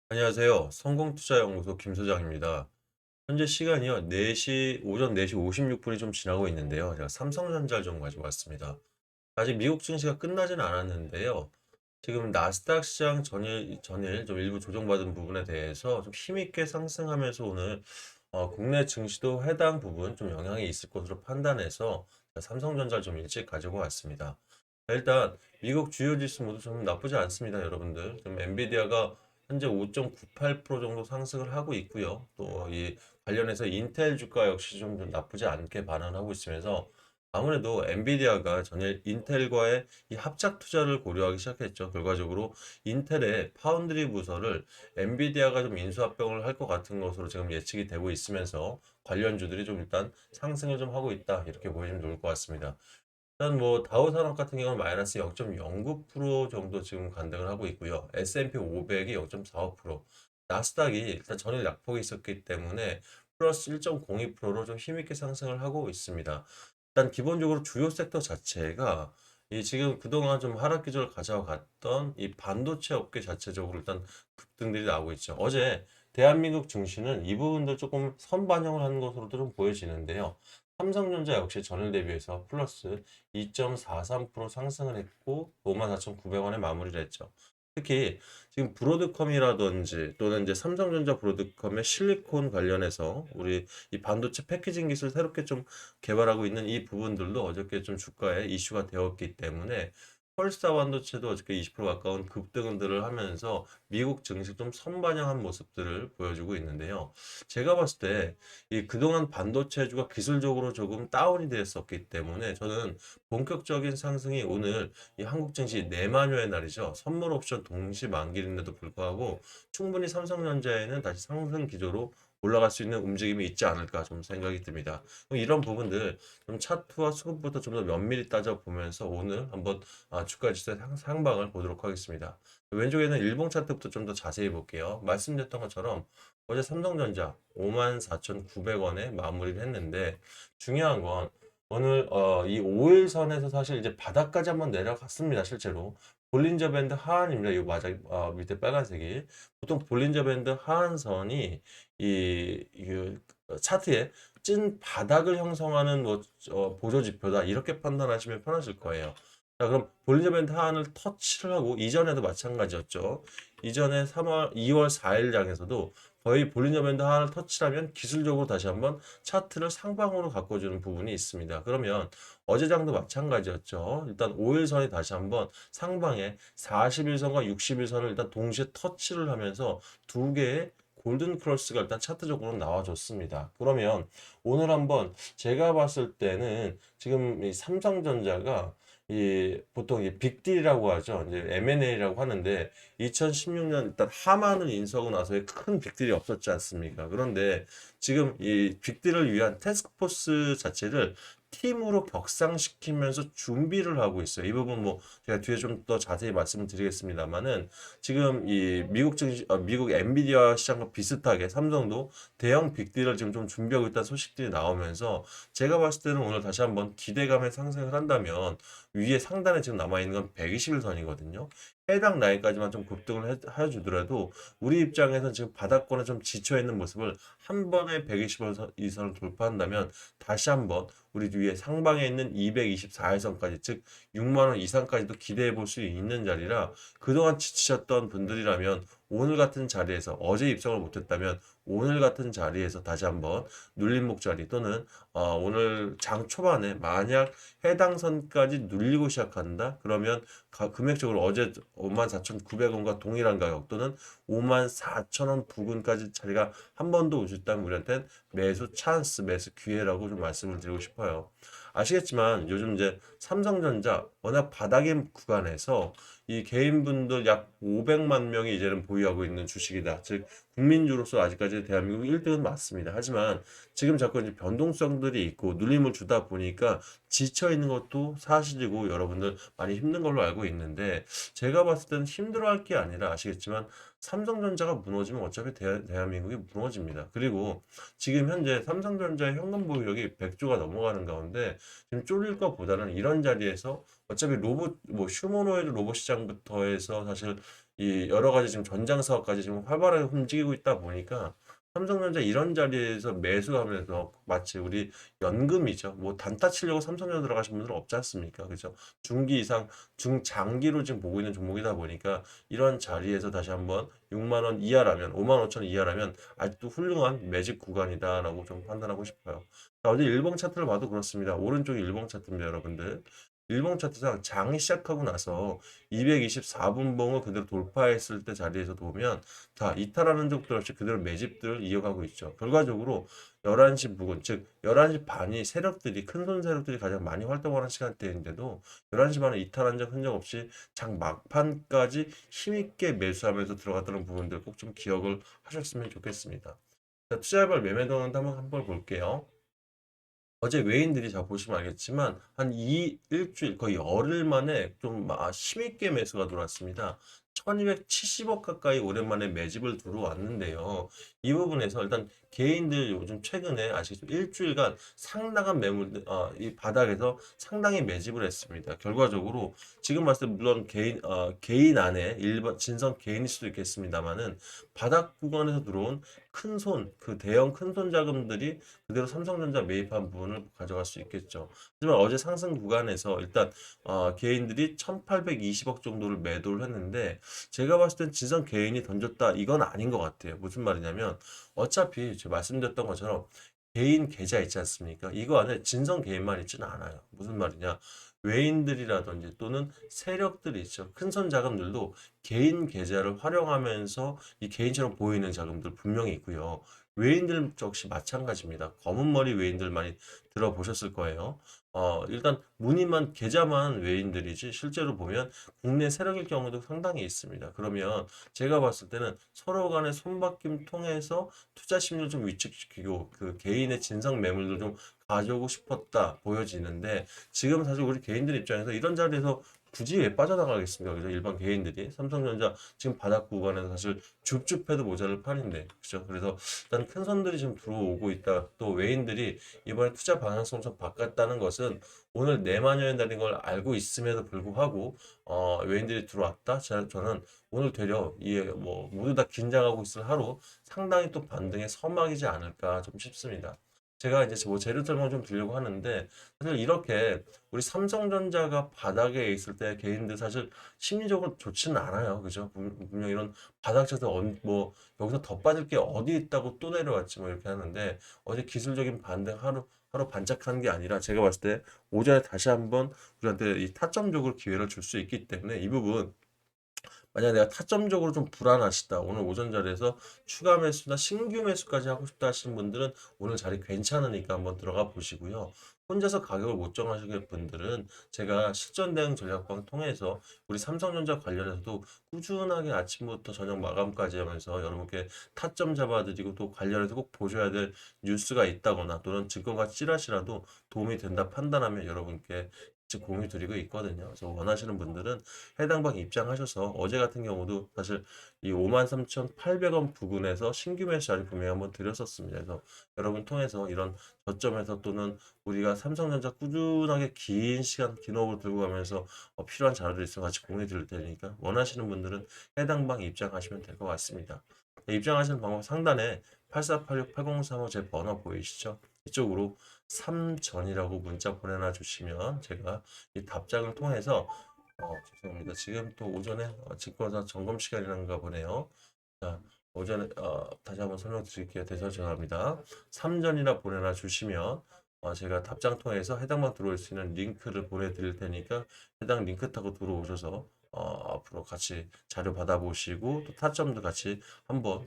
안녕하세요. 성공투자연구소 김 소장입니다. 현재 시간이요. 오전 4시 56분이 좀 지나고 있는데요. 제가 삼성전자를 좀 가지고 왔습니다. 아직 미국 증시가 끝나진 않았는데요. 지금 나스닥 시장 전일 좀 일부 조정받은 부분에 대해서 좀 힘있게 상승하면서 오늘 국내 증시도 해당 부분 좀 영향이 있을 것으로 판단해서 삼성전자를 좀 일찍 가지고 왔습니다. 일단 미국 주요 지수 모두 좀 나쁘지 않습니다, 여러분들. 좀 엔비디아가 현재 5.98% 정도 상승을 하고 있고요. 또 이 관련해서 인텔 주가 역시 좀 나쁘지 않게 반응하고 있으면서 아무래도 엔비디아가 전일 인텔과의 이 합작 투자를 고려하기 시작했죠. 결과적으로 인텔의 파운드리 부서를 엔비디아가 좀 인수합병을 할 것 같은 것으로 지금 예측이 되고 있으면서 관련주들이 좀 일단 상승을 좀 하고 있다. 이렇게 보시면 좋을 것 같습니다. 일단 뭐 다우산업 같은 경우는 마이너스 0.09% 정도 지금 간등을 하고 있고요. S&P 500이 0.45%, 나스닥이 일단 전일 약폭이 있었기 때문에 플러스 1.02%로 좀 힘있게 상승을 하고 있습니다. 일단 기본적으로 주요 섹터 자체가 이 지금 그동안 좀 하락 기조를 가져갔던 이 반도체 업계 자체적으로 일단 급등들이 나오고 있죠. 어제 대한민국 증시는 이 부분도 조금 선반영을 하는 것으로도 좀 보여지는데요. 삼성전자 역시 전일 대비해서 플러스 2.43% 상승을 했고 54,900원에 마무리를 했죠. 특히 지금 브로드컴이라든지 또는 이제 삼성전자 브로드컴의 실리콘 관련해서 우리 이 반도체 패키징 기술 새롭게 좀 개발하고 있는 이 부분들도 어저께 좀 주가에 이슈가 되었기 때문에 펄스타 반도체도 어저께 20% 가까운 급등들을 하면서 미국 증시 좀 선반영한 모습들을 보여주고 있는데요. 제가 봤을 때 이 그동안 반도체주가 기술적으로 조금 다운이 됐었기 때문에 저는 본격적인 상승이 오늘 이 한국 증시 내만여의 날이죠. 선물 옵션 동시 만기인데도 불구하고 충분히 삼성전자에는 다시 상승 기조로 올라갈 수 있는 움직임이 있지 않을까 좀 생각이 듭니다. 그럼 이런 부분들 좀 차트와 수급부터 좀 더 면밀히 따져보면서 오늘 한번 주가 지수의 상방을 보도록 하겠습니다. 왼쪽에는 일봉 차트부터 좀 더 자세히 볼게요. 말씀드렸던 것처럼 어제 삼성전자 54,900원에 마무리를 했는데 중요한 건 오늘 이 5일선에서 사실 이제 바닥까지 한번 내려갔습니다. 실제로 볼린저 밴드 하한입니다. 이 맞아 밑에 빨간색이 보통 볼린저 밴드 하한선이 이 차트에 찐 바닥을 형성하는 뭐 보조 지표다 이렇게 판단하시면 편하실 거예요. 자, 그럼 볼린저 밴드 하한을 터치를 하고 이전에도 마찬가지였죠. 이전에 2월 4일 장에서도 거의 볼린저 밴드 하나를 터치하면 기술적으로 다시 한번 차트를 상방으로 바꿔주는 부분이 있습니다. 그러면 어제 장도 마찬가지였죠. 일단 5일선이 다시 한번 상방에 41선과 61선을 일단 동시에 터치를 하면서 두 개의 골든 크로스가 일단 차트적으로 나와줬습니다. 그러면 오늘 한번 제가 봤을 때는 지금 이 삼성전자가 이 보통 이 빅딜이라고 하죠. 이제 M&A라고 하는데 2016년 일단 하만을 인수하고 나서의 큰 빅딜이 없었지 않습니까? 그런데 지금 이 빅딜을 위한 태스크포스 자체를 팀으로 격상시키면서 준비를 하고 있어요. 이 부분 뭐 제가 뒤에 좀 더 자세히 말씀을 드리겠습니다만은 지금 이 미국 엔비디아 시장과 비슷하게 삼성도 대형 빅딜을 지금 좀 준비하고 있다는 소식들이 나오면서 제가 봤을 때는 오늘 다시 한번 기대감에 상승을 한다면 위에 상단에 지금 남아있는 건 121선이거든요. 해당 라인까지만 좀 급등을 해주더라도 우리 입장에서 지금 바닥권에 좀 지쳐있는 모습을 한 번에 120원 이선을 돌파한다면 다시 한번 우리 위에 상방에 있는 224일선까지 즉 6만 원 이상까지도 기대해 볼 수 있는 자리라 그동안 지치셨던 분들이라면 오늘 같은 자리에서 어제 입성을 못했다면 오늘 같은 자리에서 다시 한번 눌림 목자리 또는 오늘 장 초반에 만약 해당 선까지 눌리고 시작한다 그러면 금액적으로 어제 54,900원과 동일한 가격 또는 54,000원 부근까지 자리가 한 번 더 오셨다면 우리한테는 매수 찬스, 매수 기회라고 좀 말씀을 드리고 싶어요. 아시겠지만 요즘 이제 삼성전자 워낙 바닥의 구간에서 이 개인분들 약 500만 명이 이제는 보유하고 있는 주식이다. 즉 국민주로서 아직까지 대한민국 1등은 맞습니다. 하지만 지금 자꾸 이제 변동성들이 있고 눌림을 주다 보니까 지쳐 있는 것도 사실이고 여러분들 많이 힘든 걸로 알고 있는데 제가 봤을 때는 힘들어할 게 아니라 아시겠지만 삼성전자가 무너지면 어차피 대한민국이 무너집니다. 그리고 지금 현재 삼성전자의 현금 보유력이 100조가 넘어가는 가운데 지금 쫄릴 것보다는 이런 자리에서 어차피 로봇 뭐 휴머노이드 로봇 시장부터 해서 사실 이 여러 가지 지금 전장 사업까지 지금 활발하게 움직이고 있다 보니까 삼성전자 이런 자리에서 매수하면서 마치 우리 연금이죠. 뭐 단타 치려고 삼성전자 들어가신 분들은 없지 않습니까? 그죠? 중기 이상 중장기로 지금 보고 있는 종목이다 보니까 이런 자리에서 다시 한번 6만 원 이하라면 5만 5천 원 이하라면 아직도 훌륭한 매집 구간이다라고 좀 판단하고 싶어요. 자, 어제 일봉 차트를 봐도 그렇습니다. 오른쪽이 일봉 차트입니다, 여러분들. 일봉 차트상 장이 시작하고 나서 224분봉을 그대로 돌파했을 때 자리에서 보면 다 이탈하는 적들 없이 그대로 매집들을 이어가고 있죠. 결과적으로 11시 부근, 즉 11시 반이 세력들이 큰손 세력들이 가장 많이 활동하는 시간대인데도 11시 반에 이탈한 적 흔적 없이 장 막판까지 힘있게 매수하면서 들어갔다는 부분들 꼭 좀 기억을 하셨으면 좋겠습니다. 자, 투자해볼 매매도는 한번 볼게요. 어제 외인들이 자 보시면 알겠지만 한 일주일 거의 열흘 만에 좀 힘있게 매수가 들어왔습니다. 1270억 가까이 오랜만에 매집을 들어왔는데요. 이 부분에서 일단 개인들 요즘 최근에 아시죠? 일주일간 상당한 매물들, 이 바닥에서 상당히 매집을 했습니다. 결과적으로 지금 봤을 때 물론 개인 안에 일반 진성 개인일 수도 있겠습니다만은 바닥 구간에서 들어온 큰 손, 그 대형 큰 손 자금들이 그대로 삼성전자 매입한 부분을 가져갈 수 있겠죠. 하지만 어제 상승 구간에서 일단 개인들이 1820억 정도를 매도를 했는데 제가 봤을 땐 지성 개인이 던졌다 이건 아닌 것 같아요. 무슨 말이냐면 어차피 제가 말씀드렸던 것처럼 개인 계좌 있지 않습니까? 이거 안에 진성 개인만 있지는 않아요. 무슨 말이냐? 외인들이라든지 또는 세력들이 있죠. 큰손 자금들도 개인 계좌를 활용하면서 이 개인처럼 보이는 자금들 분명히 있고요. 외인들 역시 마찬가지입니다. 검은 머리 외인들 많이 들어보셨을 거예요. 일단 무늬만 계좌만 외인들이지 실제로 보면 국내 세력일 경우도 상당히 있습니다. 그러면 제가 봤을 때는 서로 간의 손바뀜 통해서 투자 심리를 좀 위축시키고 그 개인의 진성 매물도 좀 가져오고 싶었다 보여지는데 지금 사실 우리 개인들 입장에서 이런 자리에서 굳이 왜 빠져나가겠습니까? 그래서 일반 개인들이 삼성전자 지금 바닥 구간에서 사실 줍줍해도 모자랄 판인데 그죠? 그래서 일단 큰 손들이 지금 들어오고 있다. 또 외인들이 이번에 투자 방향성을 좀 바꿨다는 것은 오늘 내마녀의 날인 걸 알고 있음에도 불구하고 외인들이 들어왔다. 저는 오늘 되려 이 뭐 모두 다 긴장하고 있을 하루 상당히 또 반등의 서막이지 않을까 좀 싶습니다. 제가 이제 뭐 재료 설명 좀 드리려고 하는데 사실 이렇게 우리 삼성전자가 바닥에 있을 때 개인들 사실 심리적으로 좋지는 않아요. 그죠? 분명 이런 바닥에서 뭐 여기서 더 빠질 게 어디 있다고 또 내려왔지 뭐 이렇게 하는데 어제 기술적인 반등 하루 반짝하는 게 아니라 제가 봤을 때 오전에 다시 한번 우리한테 이 타점적으로 기회를 줄 수 있기 때문에 이 부분 만약 내가 타점적으로 좀 불안하시다. 오늘 오전 자리에서 추가 매수나 신규 매수까지 하고 싶다 하시는 분들은 오늘 자리 괜찮으니까 한번 들어가 보시고요. 혼자서 가격을 못 정하실 분들은 제가 실전 대응 전략방 통해서 우리 삼성전자 관련해서도 꾸준하게 아침부터 저녁 마감까지 하면서 여러분께 타점 잡아드리고 또 관련해서 꼭 보셔야 될 뉴스가 있다거나 또는 증권가 찌라시라도 도움이 된다 판단하면 여러분께 즉 공유 드리고 있거든요. 그래서 원하시는 분들은 해당 방 입장하셔서 어제 같은 경우도 사실 이 53,800원 부근에서 신규 매수 자리 분명히 한번 드렸었습니다. 그래서 여러분 통해서 이런 저점에서 또는 우리가 삼성전자 꾸준하게 긴 시간 긴 호흡을 들고 가면서 필요한 자료들 있으면 같이 공유 드릴 테니까 원하시는 분들은 해당 방 입장하시면 될 것 같습니다. 네, 입장하시는 방법 상단에 8486-8035 제 번호 보이시죠? 이쪽으로 3전이라고 문자 보내놔 주시면 제가 이 답장을 통해서 죄송합니다. 지금 또 오전에 증권사 점검 시간이란가 보네요. 자, 오전에 다시 한번 설명드릴게요. 대선 죄송합니다. 3전이나 보내놔 주시면 제가 답장 통해서 해당만 들어올 수 있는 링크를 보내드릴 테니까 해당 링크 타고 들어오셔서 앞으로 같이 자료 받아보시고 또 타점도 같이 한번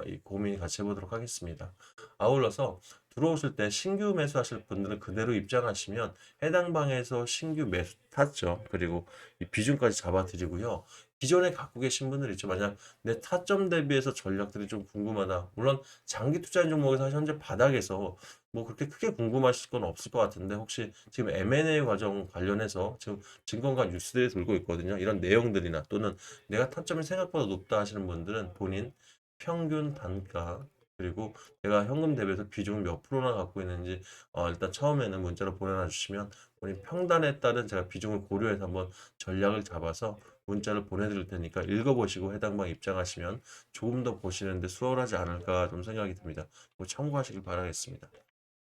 이 고민 같이 해보도록 하겠습니다. 아울러서 들어오실 때 신규 매수하실 분들은 그대로 입장하시면 해당 방에서 신규 매수 타점 그리고 이 비중까지 잡아드리고요. 기존에 갖고 계신 분들 있죠. 만약 내 타점 대비해서 전략들이 좀 궁금하다. 물론 장기 투자인 종목에서 현재 바닥에서 뭐 그렇게 크게 궁금하실 건 없을 것 같은데 혹시 지금 M&A 과정 관련해서 지금 증권가 뉴스들이 돌고 있거든요. 이런 내용들이나 또는 내가 타점이 생각보다 높다 하시는 분들은 본인 평균 단가 그리고 내가 현금 대비해서 비중을 몇 프로나 갖고 있는지 일단 처음에는 문자로 보내놔 주시면 본인 평단에 따른 제가 비중을 고려해서 한번 전략을 잡아서 문자를 보내드릴 테니까 읽어보시고 해당 방 입장하시면 조금 더 보시는데 수월하지 않을까 좀 생각이 듭니다. 뭐 참고하시길 바라겠습니다.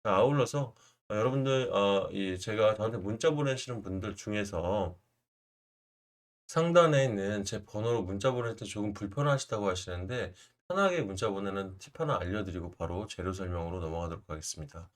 자, 아울러서 여러분들 이 제가 저한테 문자 보내시는 분들 중에서 상단에 있는 제 번호로 문자 보낼 때 조금 불편하시다고 하시는데 편하게 문자 보내는 팁 하나 알려드리고 바로 재료 설명으로 넘어가도록 하겠습니다.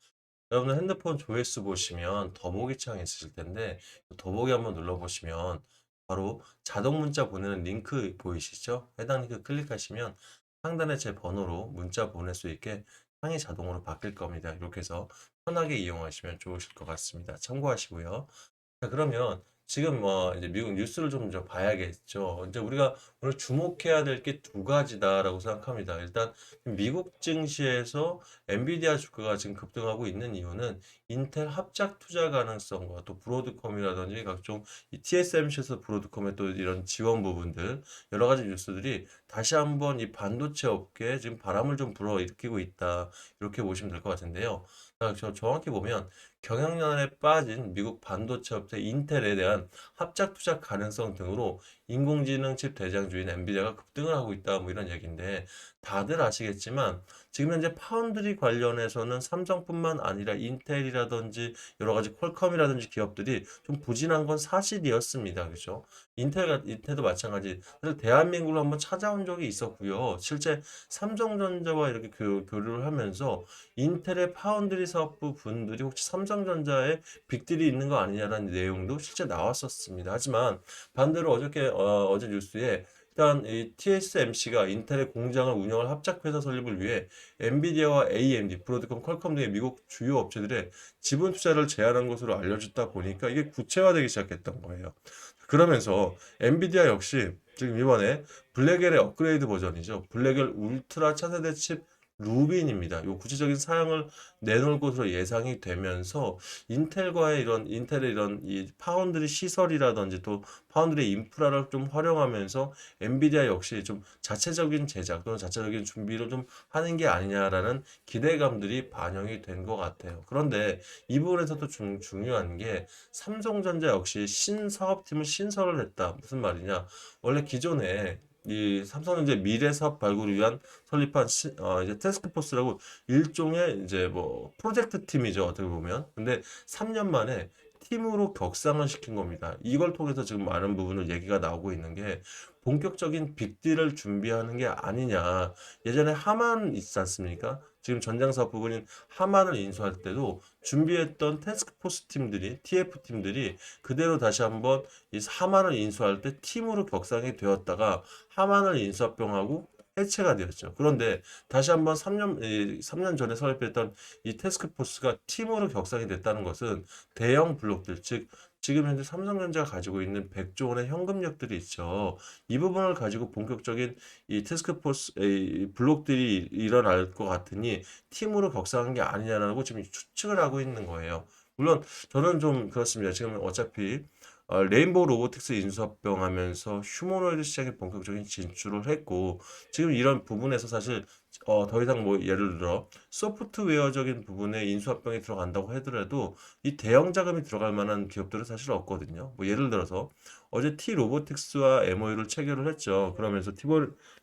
여러분들 핸드폰 조회수 보시면 더보기 창이 있으실 텐데 더보기 한번 눌러보시면 바로 자동 문자 보내는 링크 보이시죠? 해당 링크 클릭하시면 상단에 제 번호로 문자 보낼 수 있게 창이 자동으로 바뀔 겁니다. 이렇게 해서 편하게 이용하시면 좋으실 것 같습니다. 참고하시고요. 자, 그러면 지금 뭐 이제 미국 뉴스를 좀 이제 봐야겠죠. 이제 우리가 오늘 주목해야 될 게 두 가지다라고 생각합니다. 일단 미국 증시에서 엔비디아 주가가 지금 급등하고 있는 이유는 인텔 합작 투자 가능성과 또 브로드컴이라든지 각종 이 TSMC에서 브로드컴의 또 이런 지원 부분들 여러 가지 뉴스들이 다시 한번 이 반도체 업계에 지금 바람을 좀 불어일으키고 있다. 이렇게 보시면 될 것 같은데요. 자, 정확히 보면 경영난에 빠진 미국 반도체 업체 인텔에 대한 합작 투자 가능성 등으로 인공지능 칩 대장주인 엔비디아가 급등을 하고 있다. 뭐 이런 얘기인데 다들 아시겠지만 지금 현재 파운드리 관련해서는 삼성뿐만 아니라 인텔이라든지 여러 가지 퀄컴이라든지 기업들이 좀 부진한 건 사실이었습니다. 그렇죠? 인텔도 마찬가지. 사실 대한민국을 한번 찾아온 적이 있었고요. 실제 삼성전자와 이렇게 교류를 하면서 인텔의 파운드리 사업부 분들이 혹시 삼성전자에 빅딜이 있는 거 아니냐라는 내용도 실제 나왔었습니다. 하지만 반대로 어제 뉴스에 일단 이 TSMC가 인텔의 공장을 운영할 합작회사 설립을 위해 엔비디아와 AMD, 브로드컴, 퀄컴 등의 미국 주요 업체들의 지분 투자를 제한한 것으로 알려졌다 보니까 이게 구체화되기 시작했던 거예요. 그러면서 엔비디아 역시 지금 이번에 블랙엘의 업그레이드 버전이죠. 블랙엘 울트라 차세대 칩 루빈입니다. 요 구체적인 사양을 내놓을 것으로 예상이 되면서 인텔의 이런 이 파운드리 시설이라든지 또 파운드리 인프라를 좀 활용하면서 엔비디아 역시 좀 자체적인 제작 또는 자체적인 준비를 좀 하는 게 아니냐라는 기대감들이 반영이 된 것 같아요. 그런데 이 부분에서도 중요한 게 삼성전자 역시 신사업팀을 신설을 했다. 무슨 말이냐? 원래 기존에 이 삼성전자 미래 사업 발굴을 위한 설립한 이제 태스크포스라고 일종의 이제 뭐 프로젝트 팀이죠. 어떻게 보면. 근데 3년 만에 팀으로 격상을 시킨 겁니다. 이걸 통해서 지금 많은 부분을 얘기가 나오고 있는 게 본격적인 빅딜을 준비하는 게 아니냐. 예전에 하만 있지 않습니까? 지금 전장사업 부분인 하만을 인수할 때도 준비했던 태스크포스 팀들이, TF 팀들이 그대로 다시 한번 이 하만을 인수할 때 팀으로 격상이 되었다가 하만을 인수합병하고 해체가 되었죠. 그런데 다시 한번 3년 전에 설립했던 이 태스크포스가 팀으로 격상이 됐다는 것은 대형 블록들, 즉 지금 현재 삼성전자가 가지고 있는 100조 원의 현금력들이 있죠. 이 부분을 가지고 본격적인 이 태스크포스 블록들이 일어날 것 같으니 팀으로 격상한 게 아니냐라고 지금 추측을 하고 있는 거예요. 물론 저는 좀 그렇습니다. 지금 어차피 레인보우 로보틱스 인수합병하면서 휴머노이드 시장에 본격적인 진출을 했고 지금 이런 부분에서 사실 더 이상 뭐 예를 들어 소프트웨어적인 부분에 인수합병이 들어간다고 하더라도 이 대형 자금이 들어갈 만한 기업들은 사실 없거든요. 뭐 예를 들어서 어제 T 로보틱스와 MOU를 체결을 했죠. 그러면서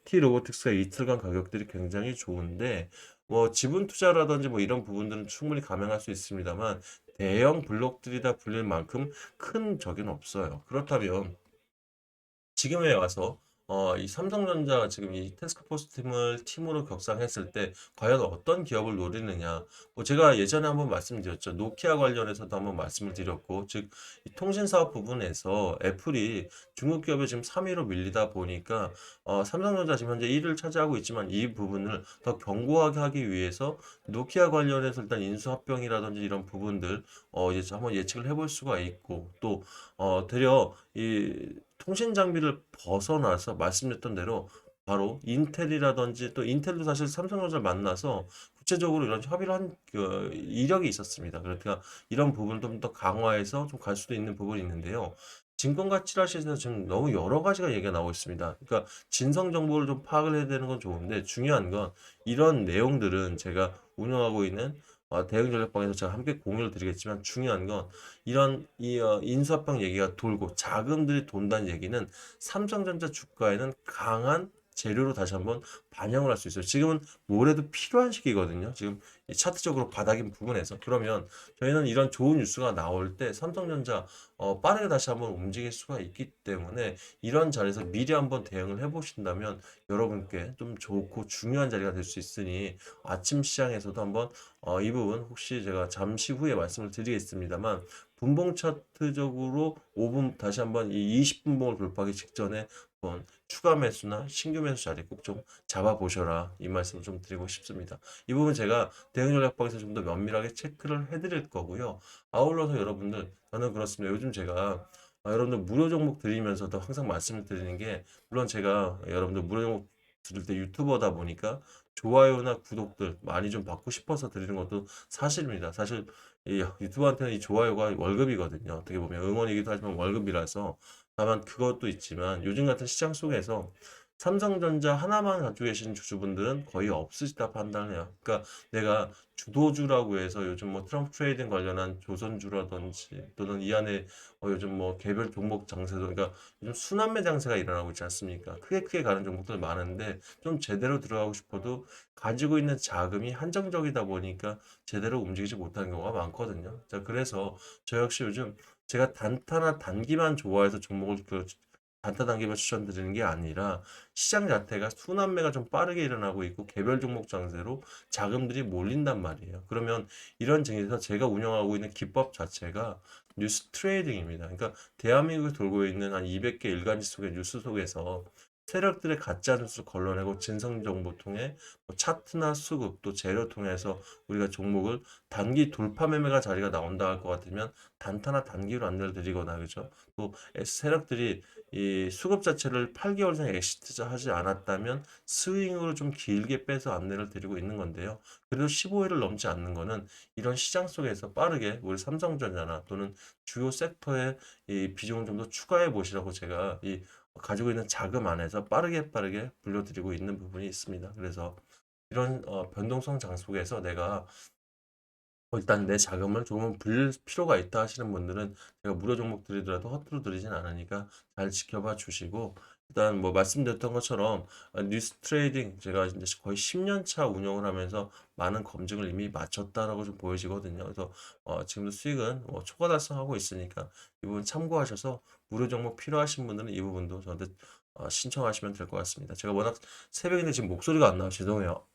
T 로보틱스가 이틀간 가격들이 굉장히 좋은데 뭐 지분 투자라든지 뭐 이런 부분들은 충분히 감행할 수 있습니다만 대형 블록들이다 불릴 만큼 큰 적은 없어요. 그렇다면 지금에 와서 이 삼성전자가 지금 이 태스크포스 팀을 팀으로 격상했을 때 과연 어떤 기업을 노리느냐. 뭐 제가 예전에 한번 말씀드렸죠. 노키아 관련해서도 한번 말씀을 드렸고, 즉, 이 통신사업 부분에서 애플이 중국 기업에 지금 3위로 밀리다 보니까 삼성전자 지금 현재 1위를 차지하고 있지만 이 부분을 더 견고하게 하기 위해서 노키아 관련해서 일단 인수합병이라든지 이런 부분들 이제 한번 예측을 해볼 수가 있고 또 되려 이 통신 장비를 벗어나서 말씀드렸던 대로 바로 인텔이라든지 또 인텔도 사실 삼성전자를 만나서 구체적으로 이런 협의를 한 그 이력이 있었습니다. 그러니까 이런 부분을 좀 더 강화해서 좀 갈 수도 있는 부분이 있는데요. 증권가 찌라시에서 지금 너무 여러 가지가 얘기가 나오고 있습니다. 그러니까 진성 정보를 좀 파악을 해야 되는 건 좋은데 중요한 건 이런 내용들은 제가 운영하고 있는 대응 전략방에서 제가 함께 공유를 드리겠지만 중요한 건 이런 인수합병 얘기가 돌고 자금들이 돈다는 얘기는 삼성전자 주가에는 강한 재료로 다시 한번 반영을 할 수 있어요. 지금은 뭐래도 필요한 시기거든요. 지금 이 차트적으로 바닥인 부분에서. 그러면 저희는 이런 좋은 뉴스가 나올 때 삼성전자 빠르게 다시 한번 움직일 수가 있기 때문에 이런 자리에서 미리 한번 대응을 해보신다면 여러분께 좀 좋고 중요한 자리가 될 수 있으니 아침 시장에서도 한번 이 부분 혹시 제가 잠시 후에 말씀을 드리겠습니다만 분봉 차트적으로 5분 다시 한번 이 20분봉을 돌파하기 직전에 한번 추가 매수나 신규 매수 자리 꼭 좀 잡아보셔라 이 말씀을 좀 드리고 싶습니다. 이 부분 제가 대응 전략방에서 좀 더 면밀하게 체크를 해드릴 거고요. 아울러서 여러분들 저는 그렇습니다. 요즘 제가 여러분들 무료 종목 드리면서도 항상 말씀을 드리는 게 물론 제가 여러분들 무료 종목 드릴 때 유튜버다 보니까 좋아요나 구독들 많이 좀 받고 싶어서 드리는 것도 사실입니다. 사실 이 유튜버한테는 이 좋아요가 월급이거든요. 어떻게 보면 응원이기도 하지만 월급이라서 다만 그것도 있지만 요즘 같은 시장 속에서 삼성전자 하나만 가지고 계신 주주분들은 거의 없으시다 판단을 해요. 그러니까 내가 주도주라고 해서 요즘 뭐 트럼프 트레이딩 관련한 조선주라든지 또는 이 안에 요즘 뭐 개별 종목 장세도 그러니까 요즘 순환매 장세가 일어나고 있지 않습니까? 크게 가는 종목들 많은데 좀 제대로 들어가고 싶어도 가지고 있는 자금이 한정적이다 보니까 제대로 움직이지 못하는 경우가 많거든요. 자, 그래서 저 역시 요즘 제가 단타나 단기만 좋아해서 종목을 단타 단기만 추천드리는 게 아니라 시장 자체가 순환매가 좀 빠르게 일어나고 있고 개별 종목 장세로 자금들이 몰린단 말이에요. 그러면 이런 증에서 제가 운영하고 있는 기법 자체가 뉴스 트레이딩입니다. 그러니까 대한민국에 돌고 있는 한 200개 일간지 속의 뉴스 속에서 세력들의 가짜 뉴스 걸러내고 진성 정보 통해 뭐 차트나 수급 또 재료 통해서 우리가 종목을 단기 돌파 매매가 자리가 나온다 할 것 같으면 단타나 단기로 안내를 드리거나 그죠? 또 세력들이 이 수급 자체를 8개월 이상 엑시트 하지 않았다면 스윙으로 좀 길게 빼서 안내를 드리고 있는 건데요. 그래도 15일을 넘지 않는 거는 이런 시장 속에서 빠르게 우리 삼성전자나 또는 주요 섹터의 이 비중을 좀 더 추가해 보시라고 제가 이 가지고 있는 자금 안에서 빠르게 불려드리고 있는 부분이 있습니다. 그래서 이런 변동성 장 속에서 내가 일단 내 자금을 조금은 불릴 필요가 있다 하시는 분들은 제가 무료 종목 드리더라도 허투루 드리진 않으니까 잘 지켜봐 주시고 일단 뭐 말씀드렸던 것처럼 뉴스 트레이딩 제가 이제 거의 10년 차 운영을 하면서 많은 검증을 이미 마쳤다라고 좀 보여지거든요. 그래서 지금도 수익은 뭐 초과 달성하고 있으니까 이 부분 참고하셔서 무료 종목 필요하신 분들은 이 부분도 저한테 신청하시면 될 것 같습니다. 제가 워낙 새벽인데 지금 목소리가 안 나와 죄송해요.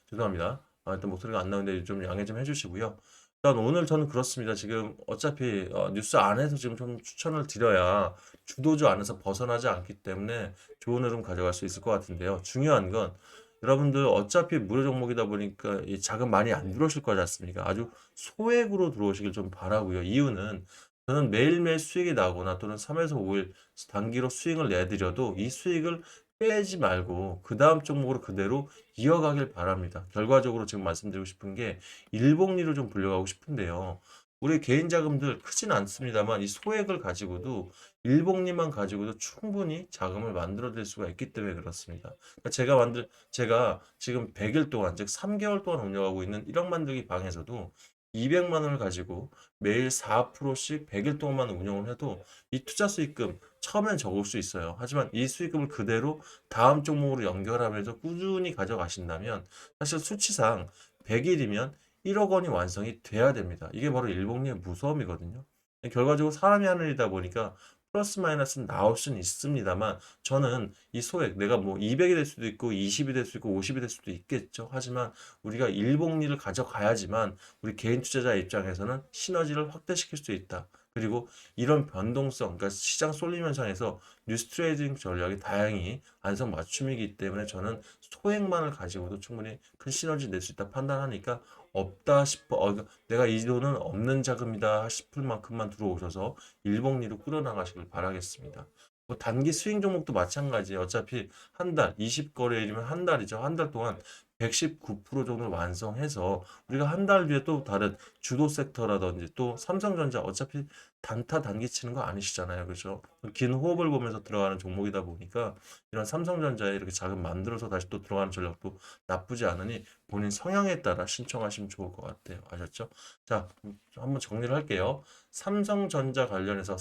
죄송합니다. 일단 목소리가 안 나오는데 좀 양해 좀 해주시고요. 일단 오늘 저는 그렇습니다. 지금 어차피 뉴스 안에서 지금 좀 추천을 드려야 주도주 안에서 벗어나지 않기 때문에 좋은 흐름 가져갈 수 있을 것 같은데요. 중요한 건 여러분들 어차피 무료 종목이다 보니까 이 자금 많이 안 들어오실 거지 않습니까? 아주 소액으로 들어오시길 좀 바라고요. 이유는 저는 매일매일 수익이 나거나 또는 3에서 5일 단기로 수익을 내드려도 이 수익을 빼지 말고 그 다음 종목으로 그대로 이어가길 바랍니다. 결과적으로 지금 말씀드리고 싶은 게 일복리로 좀 불려가고 싶은데요. 우리 개인 자금들 크진 않습니다만 이 소액을 가지고도 일복리만 가지고도 충분히 자금을 만들어 낼 수가 있기 때문에 그렇습니다. 그러니까 제가 지금 100일 동안 즉 3개월 동안 운영하고 있는 1억 만들기 방에서도 200만 원을 가지고 매일 4%씩 100일 동안만 운영을 해도 이 투자 수익금 처음엔 적을 수 있어요. 하지만 이 수익금을 그대로 다음 종목으로 연결하면서 꾸준히 가져가신다면 사실 수치상 100일이면 1억 원이 완성이 돼야 됩니다. 이게 바로 일복리의 무서움이거든요. 결과적으로 사람이 하는 일이다 보니까 플러스 마이너스는 나올 수는 있습니다만 저는 이 소액 내가 뭐 200이 될 수도 있고 20이 될 수도 있고 50이 될 수도 있겠죠. 하지만 우리가 일복리를 가져가야지만 우리 개인 투자자 입장에서는 시너지를 확대시킬 수 있다. 그리고 이런 변동성, 그러니까 시장 쏠림 현상에서 뉴스 트레이딩 전략이 다양히 안성 맞춤이기 때문에 저는 소액만을 가지고도 충분히 큰 시너지 낼 수 있다 판단하니까 없다 싶어 내가 이 돈은 없는 자금이다 싶을 만큼만 들어오셔서 일복리로 끌어나가시길 바라겠습니다. 뭐 단기 스윙 종목도 마찬가지예요. 어차피 한 달, 20거래일이면 한 달이죠. 한 달 동안 119% 정도 완성해서 우리가 한 달 뒤에 또 다른 주도 섹터라든지 또 삼성전자 어차피 단타 단기 치는 거 아니시잖아요. 그죠? 긴 호흡을 보면서 들어가는 종목이다 보니까 이런 삼성전자에 이렇게 자금 만들어서 다시 또 들어가는 전략도 나쁘지 않으니 본인 성향에 따라 신청하시면 좋을 것 같아요. 아셨죠? 자, 한번 정리를 할게요. 삼성전자 관련해서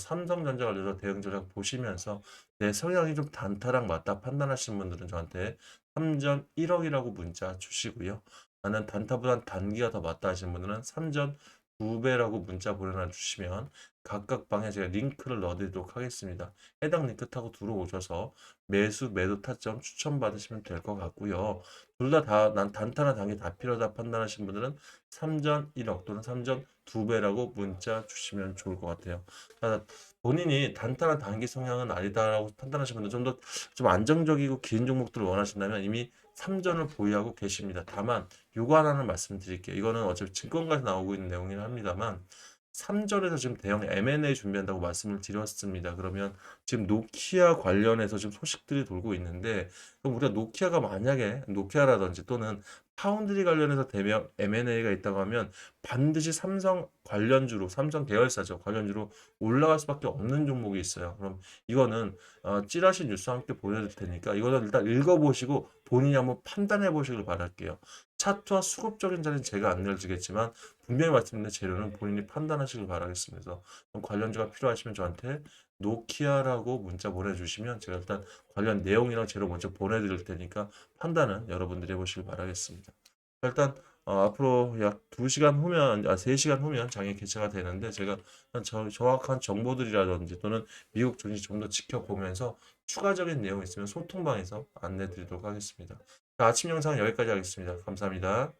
대응 전략 보시면서 내 성향이 좀 단타랑 맞다 판단하시는 분들은 저한테 3전 1억이라고 문자 주시고요. 나는 단타보단 단기가 더 맞다 하시는 분들은 3전 2배라고 문자 보내놔 주시면 각각 방에 제가 링크를 넣어드리도록 하겠습니다. 해당 링크 타고 들어오셔서 매수, 매도 타점 추천받으시면 될 것 같고요. 둘 난 단타나 단기 다 필요하다 판단하시는 분들은 3전 1억 또는 3전 2배라고 문자 주시면 좋을 것 같아요. 본인이 단타나 단기 성향은 아니다라고 판단하시는 분들 좀 안정적이고 긴 종목들을 원하신다면 이미 3전을 보유하고 계십니다. 다만 요거 하나는 말씀드릴게요. 이거는 어차피 증권가에서 나오고 있는 내용이긴 합니다만 3전에서 지금 대형 M&A 준비한다고 말씀을 드렸습니다. 그러면 지금 노키아 관련해서 지금 소식들이 돌고 있는데 그럼 우리가 노키아가 만약에 노키아라든지 또는 파운드리 관련해서 대형 M&A가 있다고 하면 반드시 삼성 관련주로 삼성 계열사죠. 관련주로 올라갈 수밖에 없는 종목이 있어요. 그럼 이거는 찌라시 뉴스와 함께 보내드릴 테니까 이거는 일단 읽어보시고 본인이 한번 판단해 보시길 바랄게요. 차트와 수급적인 자리는 제가 안 내려주겠지만 분명히 말씀드린 재료는 본인이 판단하시길 바라겠습니다. 그래서 관련주가 필요하시면 저한테 노키아라고 문자 보내주시면 제가 일단 관련 내용이랑 재료 먼저 보내드릴 테니까 판단은 여러분들이 해보시길 바라겠습니다. 일단 앞으로 약 2시간 후면, 3시간 후면 장애 개최가 되는데 제가 정확한 정보들이라든지 또는 미국 증시 좀 더 지켜보면서 추가적인 내용 있으면 소통방에서 안내 드리도록 하겠습니다. 자, 아침 영상은 여기까지 하겠습니다. 감사합니다.